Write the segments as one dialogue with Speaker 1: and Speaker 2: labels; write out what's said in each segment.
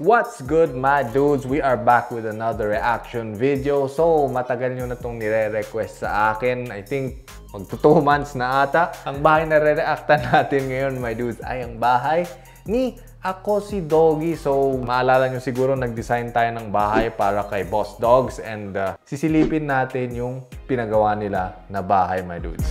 Speaker 1: What's good, my dudes? We are back with another reaction video. So, matagal nyo na itong nire-request sa akin. I think magto 2 months na ata. Ang bahay na re-reactan natin ngayon, my dudes, ay ang bahay ni Ako Si Doggy. So, maalala nyo siguro nag-design tayo ng bahay para kay Boss Dogs and sisilipin natin yung pinagawa nila na bahay, my dudes.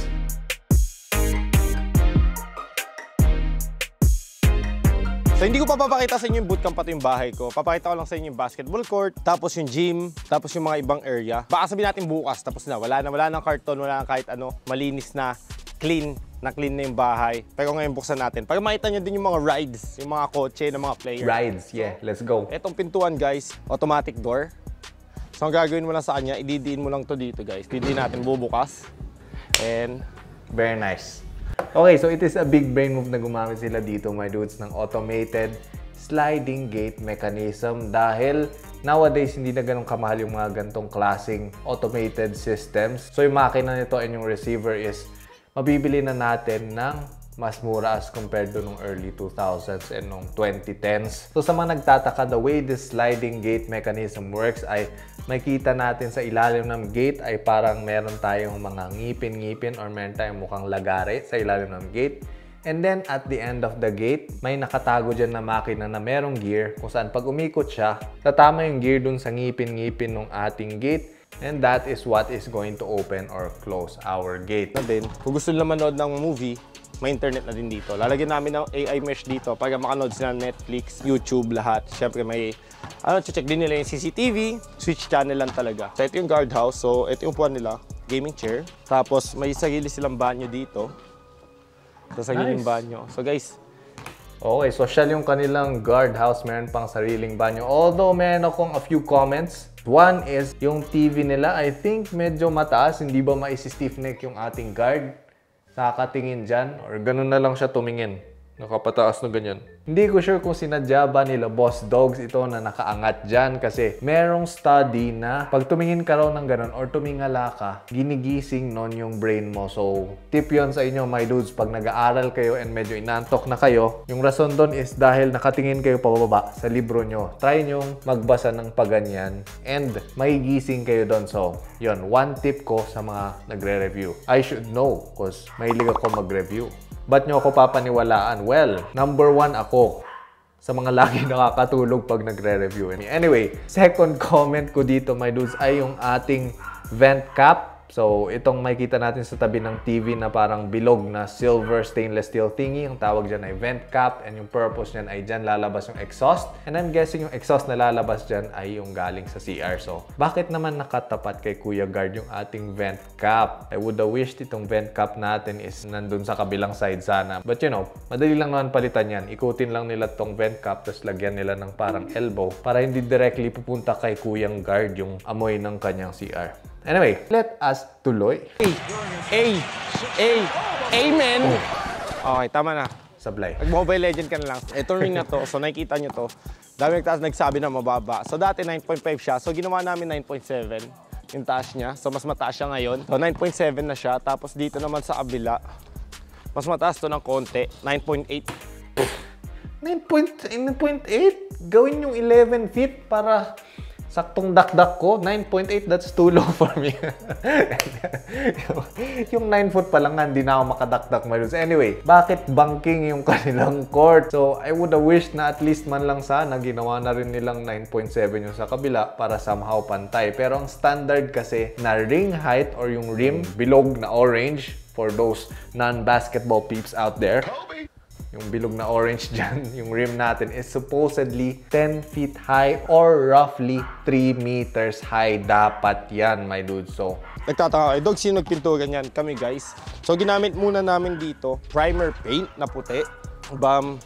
Speaker 2: So, hindi ko pa papakita sa inyo yung bootcamp pati yung bahay ko. Papakita ko lang sa inyo yung basketball court, tapos yung gym, tapos yung mga ibang area. Baka sabihin natin bukas, tapos na. Wala nang karton, wala nang kahit ano. Malinis na, clean na yung bahay. Pero ngayon buksan natin. Para makita nyo din yung mga rides, yung mga kotse ng mga players.
Speaker 1: Rides, yeah. Let's go.
Speaker 2: Etong pintuan, guys, automatic door. So, ang gagawin mo lang sa kanya, ididiin mo lang to dito, guys. Hindi natin bubukas. And
Speaker 1: very nice. Okay, so it is a big brain move na gumamit sila dito, my dudes, ng automated sliding gate mechanism dahil nowadays hindi na ganun kamahal yung mga gantong klaseng automated systems. So yung makina nito and yung receiver is mabibili na natin ng mas mura as compared to nung early 2000s and nung 2010s. So sa mga nagtataka, the way this sliding gate mechanism works ay makita natin sa ilalim ng gate ay parang meron tayong mga ngipin-ngipin or meron tayong mukhang lagare sa ilalim ng gate. And then at the end of the gate, may nakatago dyan na makina na merong gear kung saan pag umikot siya, tatama yung gear dun sa ngipin-ngipin ng ating gate. And that is what is going to open or close our gate.
Speaker 2: na din, kung gusto nila manood ng movie, may internet na din dito. Lalagyan namin ng AI mesh dito para makanood sila ng Netflix, YouTube, lahat. Siyempre may, check din nila yung CCTV, switch channel lang talaga. So ito yung guardhouse, so ito yung upuan nila, gaming chair. Tapos may sarili silang banyo dito. Sa sariling banyo. So guys,
Speaker 1: okay, social yung kanilang guardhouse, meron pang sariling banyo. Although meron akong a few comments. One is, yung TV nila, I think medyo mataas. Hindi ba maisi-stiff neck yung ating guard? Nakatingin dyan, or ganun na lang siya tumingin. Nakapataas na ganyan. Hindi ko sure kung sinadya ba nila Boss Dogs ito na nakaangat dyan kasi merong study na pag tumingin ka raw ng ganun or tumingala ka, ginigising nun yung brain mo. So, tip yon sa inyo, my dudes, pag nag-aaral kayo and medyo inantok na kayo, yung rason doon is dahil nakatingin kayo pababa sa libro nyo. Try nyong magbasa ng paganyan and magigising kayo doon. So, yon, one tip ko sa mga nagre-review. I should know because mahilig ako mag-review. Ba't nyo ako papaniwalaan? Well, number 1 ako sa mga lagi nakakatulog pag nagre-review. Anyway, second comment ko dito, my dudes, ay yung ating vent cap. So, itong makikita natin sa tabi ng TV na parang bilog na silver stainless steel thingy. Ang tawag dyan ay vent cap and yung purpose nyan ay dyan lalabas yung exhaust. And I'm guessing yung exhaust na lalabas dyan ay yung galing sa CR. So, bakit naman nakatapat kay Kuya Guard yung ating vent cap? I would have wished itong vent cap natin is nandun sa kabilang side sana. But you know, madali lang naman palitan yan. Ikutin lang nila tong vent cap tapos lagyan nila ng parang elbow para hindi directly pupunta kay Kuyang Guard yung amoy ng kanyang CR. Anyway, let us tuloy.
Speaker 2: Amen! Okay, tama na.
Speaker 1: Sablay.
Speaker 2: Nag-Mobile Legend ka na lang. Ito ring na to, so nakikita nyo to. Dami nagsabi na mababa. So dati 9.5 siya, so ginawa namin 9.7 yung taas niya. So mas mataas siya ngayon. So 9.7 na siya, tapos dito naman sa kabila, mas mataas to ng konti, 9.8.
Speaker 1: 9.8? Gawin yung 11 feet para saktong dakdak ko. 9.8, that's too low for me. Yung 9 foot pa lang nga, hindi na ako makadakdak, my dudes. Anyway, bakit banking yung kanilang court? So, I would have wished na at least man lang sana ginawa na rin nilang 9.7 yung sa kabila para somehow pantay. Pero ang standard kasi na ring height or yung rim, bilog na orange for those non-basketball peeps out there. Yung bilog na orange dyan, yung rim natin is supposedly 10 feet high or roughly 3 meters high. Dapat yan, my dude. So,
Speaker 2: nagtataka kayo, Dog, sino nagpintura niyan? Kami, guys. So, ginamit muna namin dito, primer paint na puti. Bam.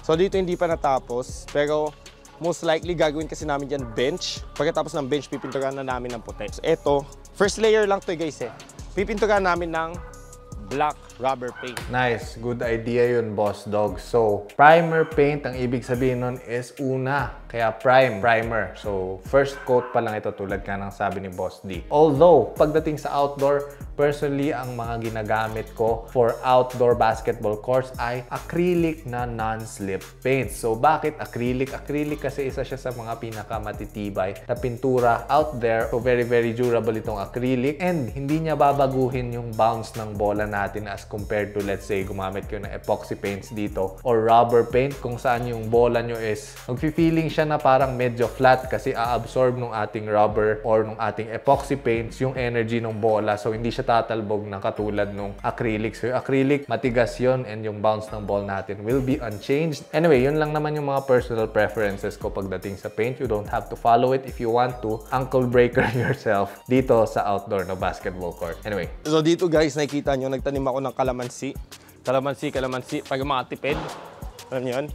Speaker 2: So, dito hindi pa natapos. Pero, most likely, gagawin kasi namin dyan bench. Pagkatapos ng bench, pipinturahan na namin ng puti. So, eto, first layer lang to, guys, eh. Pipinturahan namin ng black rubber paint.
Speaker 1: Nice. Good idea yun, Boss Dog. So, primer paint, ang ibig sabihin nun is una. Kaya primer. So, first coat pa lang ito tulad ka ng sabi ni Boss D. Although, pagdating sa outdoor, personally, ang mga ginagamit ko for outdoor basketball courts ay acrylic na non-slip paint. So, bakit acrylic? Acrylic kasi isa siya sa mga pinakamatitibay na pintura out there. So, very, very durable itong acrylic. And hindi niya babaguhin yung bounce ng bola natin as compared to, let's say, gumamit kayo ng epoxy paints dito or rubber paint kung saan yung bola nyo is magfi-feeling siya na parang medyo flat kasi a-absorb ng ating rubber or ng ating epoxy paints yung energy ng bola. So, hindi siya tatalbog na katulad ng acrylic. So, yung acrylic, matigas yun and yung bounce ng ball natin will be unchanged. Anyway, yun lang naman yung mga personal preferences ko pagdating sa paint. You don't have to follow it if you want to. Ankle breaker yourself dito sa outdoor na basketball court. Anyway.
Speaker 2: So dito guys, nakikita nyo, nagtanim ako ng kalamansi. Kalamansi, para makatipid. Alam nyo yun?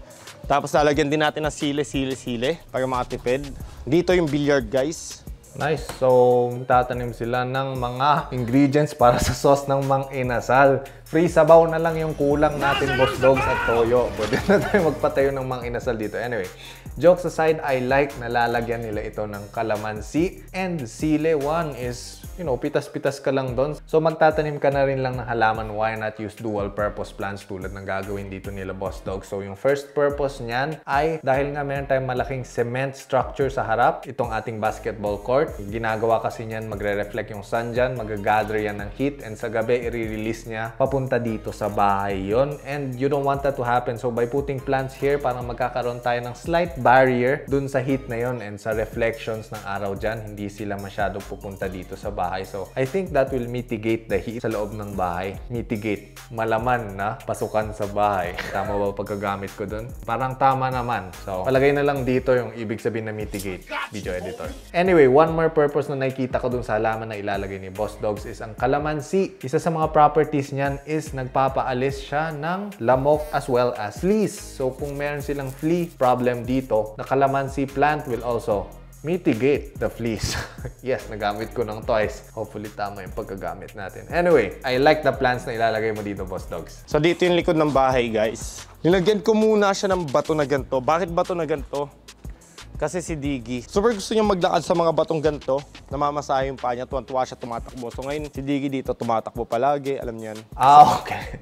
Speaker 2: Tapos lalagyan din natin ng sili para makatipid. Dito yung billiard guys.
Speaker 1: Nice. So, tatanim sila ng mga ingredients para sa sauce ng mang inasal. Free sabaw na lang yung kulang natin, Boss Dogs, at toyo. Pwede na tayo magpatayo ng mang inasal dito. Anyway, jokes aside, I like na lalagyan nila ito ng kalamansi. And sile, one is, you know, pitas-pitas ka lang doon. So, magtatanim ka na rin lang ng halaman. Why not use dual-purpose plants tulad ng gagawin dito nila, Boss Dogs? So, yung first purpose niyan ay dahil nga meron tayong malaking cement structure sa harap, itong ating basketball court. Ginagawa kasi niyan, magre-reflect yung sun dyan, mag-gather yan ng heat, and sa gabi, i-release niya papunta dito sa bahay yon. And you don't want that to happen. So, by putting plants here, parang magkakaroon tayo ng slight barrier dun sa heat na yon and sa reflections ng araw dyan, hindi sila masyado pupunta dito sa bahay. So, I think that will mitigate the heat sa loob ng bahay. Mitigate. Malaman na pasukan sa bahay. Tama ba pagkagamit ko dun? Parang tama naman. So, palagay na lang dito yung ibig sabihin na mitigate, video editor. Anyway, one more purpose na nakikita ko dun sa halaman na ilalagay ni Boss Dogs is ang kalamansi. Isa sa mga properties niyan is nagpapaalis siya ng lamok as well as fleas. So, kung meron silang flea problem dito, the calamansi plant will also mitigate the fleas. Yes, nagamit ko ng twice. Hopefully, tama yung pagkagamit natin. Anyway, I like the plants na ilalagay mo dito, Boss Dogs.
Speaker 2: So dito yung likod ng bahay guys. Nilagyan ko muna siya ng bato na ganito. Bakit bato na ganito? Kasi si Diggy, super gusto niya maglakad sa mga batong ganito. Namamasahe yung paa niya, tuwan-tuwa siya, tumatakbo. So ngayon, si Diggy dito tumatakbo palagi, alam niyan.
Speaker 1: Ah, okay.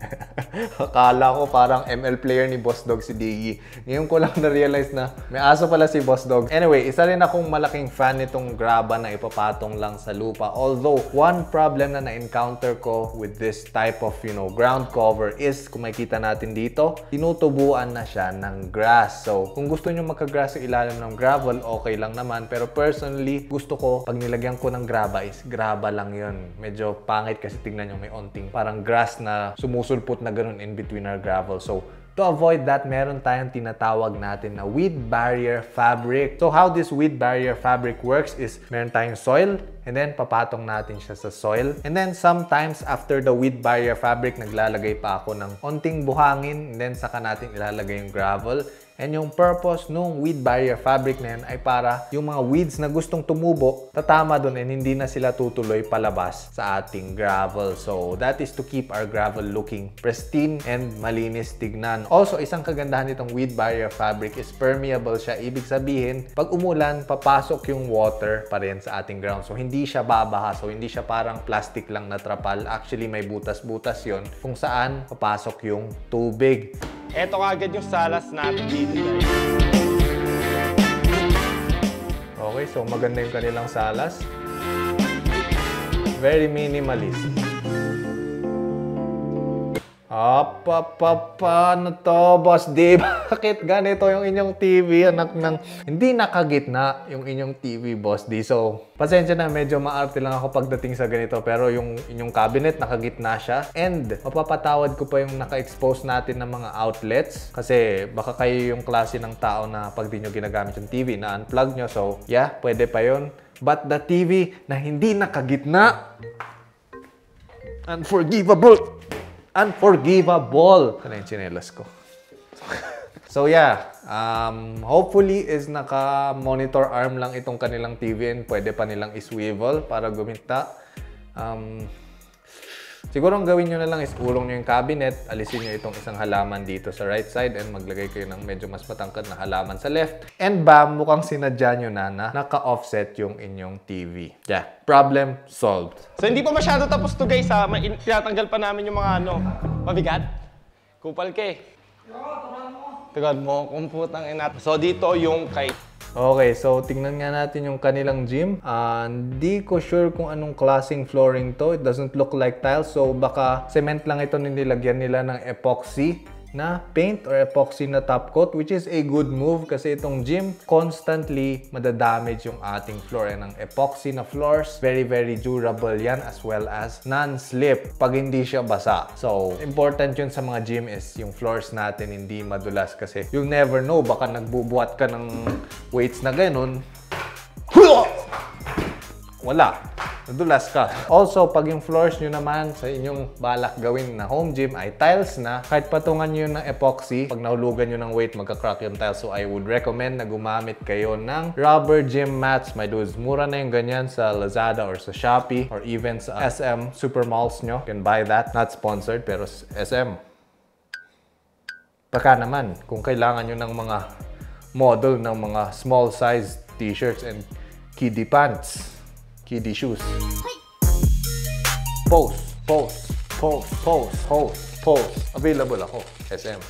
Speaker 1: Akala ko parang ML player ni Boss Dog si Diggy. Ngayon ko lang na-realize na may aso pala si Boss Dog. Anyway, isa rin akong malaking fan nitong graba na ipapatong lang sa lupa. Although, one problem na na-encounter ko with this type of, you know, ground cover is, kung makikita natin dito, tinutubuan na siya ng grass. So, kung gusto nyo magka-grass sa ilalim ng gravel, okay lang naman. Pero personally, gusto ko, pag nilagyan ko ng graba is, graba lang yun. Medyo pangit kasi tingnan nyo may onting parang grass na sumusulpot na ganun in between our gravel. So, to avoid that, meron tayong tinatawag natin na weed barrier fabric. So, how this weed barrier fabric works is, meron tayong soil, and then papatong natin siya sa soil. And then, sometimes, after the weed barrier fabric, naglalagay pa ako ng onting buhangin, and then saka natin ilalagay yung gravel. And yung purpose nung weed barrier fabric na yan ay para yung mga weeds na gustong tumubo, tatama dun and hindi na sila tutuloy palabas sa ating gravel. So, that is to keep our gravel looking pristine and malinis tignan. Also, isang kagandahan nitong weed barrier fabric is permeable siya. Ibig sabihin, pag umulan, papasok yung water pa rin sa ating ground. So, hindi siya babaha. So, hindi siya parang plastic lang na trapal. Actually, may butas-butas yon kung saan papasok yung tubig.
Speaker 2: Eto agad yung salas natin dito guys.
Speaker 1: Okay, so maganda yung kanilang salas. Very minimalist. Paano to, Boss D? Bakit ganito yung inyong TV? Anak ng... Hindi nakagitna yung inyong TV, Boss D. So, pasensya na, medyo maarte lang ako pagdating sa ganito. Pero yung inyong cabinet, nakagitna siya. And, mapapatawad ko pa yung naka-expose natin ng mga outlets. Kasi, baka kayo yung klase ng tao na pag di nyo ginagamit yung TV, na-unplug nyo. So, yeah, pwede pa yun. But the TV na hindi nakagitna, unforgivable! Unforgivable! Ano yung chinelas ko? So yeah, hopefully is naka-monitor arm lang itong kanilang TV and pwede pa nilang iswivel para guminta. Siguro ang gawin nyo na lang is ulong nyo yung cabinet, alisin nyo itong isang halaman dito sa right side and maglagay kayo ng medyo mas matangkad na halaman sa left. And bam, mukhang sinadya nyo na naka-offset yung inyong TV. Yeah, problem solved.
Speaker 2: So hindi pa masyado tapos to guys ha. Tinatanggal pa namin yung mga mabigat. Kupal ka eh. Tagad mo kung putang ina. So dito yung kay...
Speaker 1: Okay, so tingnan nga natin yung kanilang gym. Hindi ko sure kung anong klaseng flooring to. It doesn't look like tiles. So baka cement lang ito nilagyan nila ng epoxy na paint or epoxy na top coat, which is a good move kasi itong gym constantly madadamage yung ating floor. And ang epoxy na floors, very durable yan as well as non-slip pag hindi siya basa. So important yun sa mga gym is yung floors natin hindi madulas kasi you'll never know, baka nagbubuhat ka ng weights na ganun, wala, nadulas ka. Also, pag yung floors nyo naman sa inyong balak gawin na home gym ay tiles na, kahit patungan nyo ng epoxy, pag nahulugan nyo ng weight, magka-crack yung tiles. So I would recommend na gumamit kayo ng rubber gym mats. My dudes, mura na yung ganyan sa Lazada or sa Shopee or even sa SM Supermalls nyo. You can buy that. Not sponsored, pero SM. Baka naman, kung kailangan nyo ng mga model ng mga small size t-shirts and kiddie pants, kiddie shoes. Post. Available ako, SM.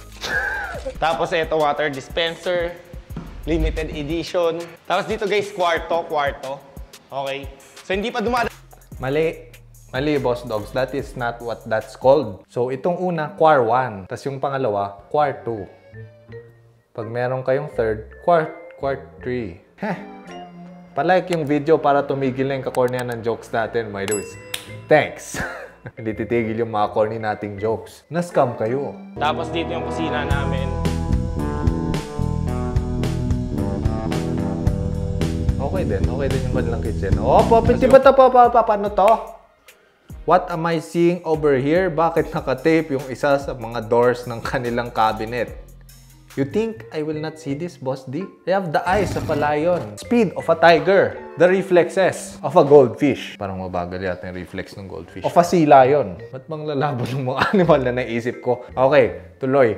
Speaker 2: Tapos ito, water dispenser. Limited edition. Tapos dito guys, kwarto. Okay. So hindi pa dumadaan.
Speaker 1: Mali, boss dogs. That is not what that's called. So itong una, quar 1. Tapos yung pangalawa, quar 2. Pag meron kayong third, quart 3. Palike yung video para tumigil na yung kakornea ng jokes natin, my dudes. Thanks! Hindi titigil yung mga corny nating jokes. Na-scam kayo.
Speaker 2: Tapos dito yung kusina namin.
Speaker 1: Okay din yung kanilang kitchen. Oh, paano to? What am I seeing over here? Bakit nakatape yung isa sa mga doors ng kanilang cabinet? You think I will not see this, Boss D? I have the eyes of a lion, speed of a tiger, the reflexes of a goldfish. Parang mabagal yata yung reflex ng goldfish. Of a sea lion. Ba't bang lalabo ng mga animal na naisip ko? Okay, tuloy.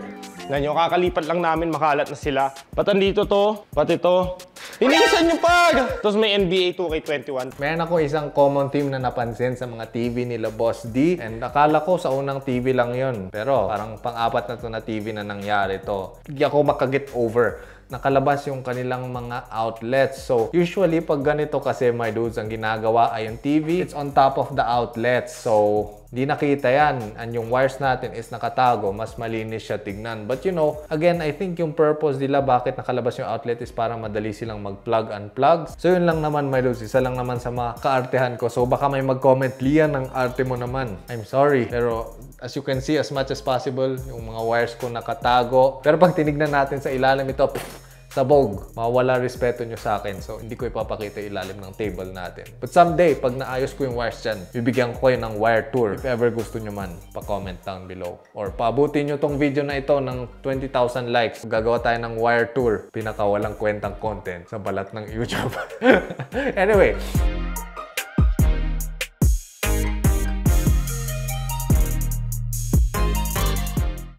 Speaker 2: Nanyo, kakalipat lang namin, makalat na sila. Pati dito to, pati to. Hinihisan nyo pag! Tapos may NBA 2K21.
Speaker 1: Meron ako isang common theme na napansin sa mga TV nila Boss D. And akala ko sa unang TV lang yon. Pero parang pang-apat na to na TV na nangyari to. Hindi ako makaget over. Nakalabas yung kanilang mga outlets. So, usually, pag ganito kasi, my dudes, ang ginagawa ay yung TV, it's on top of the outlets. So, di nakita yan. And yung wires natin is nakatago. Mas malinis siya tignan. But you know, again, I think yung purpose nila bakit nakalabas yung outlet is para madali silang mag-plug unplug. So, yun lang naman, my dudes. Isa lang naman sa mga kaartehan ko. So, baka may mag-comment, Lian, ang arte mo naman. I'm sorry. Pero, as you can see, as much as possible, yung mga wires ko nakatago. Pero pag tinignan natin sa ilalim ito, sabog, mawala respeto nyo sa akin. So, hindi ko ipapakita ilalim ng table natin. But someday, pag naayos ko yung wires dyan, bibigyan ko kayo ng wire tour. If ever gusto nyo man, pa-comment down below. Or paabutin nyo tong video na ito ng 20,000 likes. Gagawa tayo ng wire tour. Pinakawalang kwentang content sa balat ng YouTube. Anyway,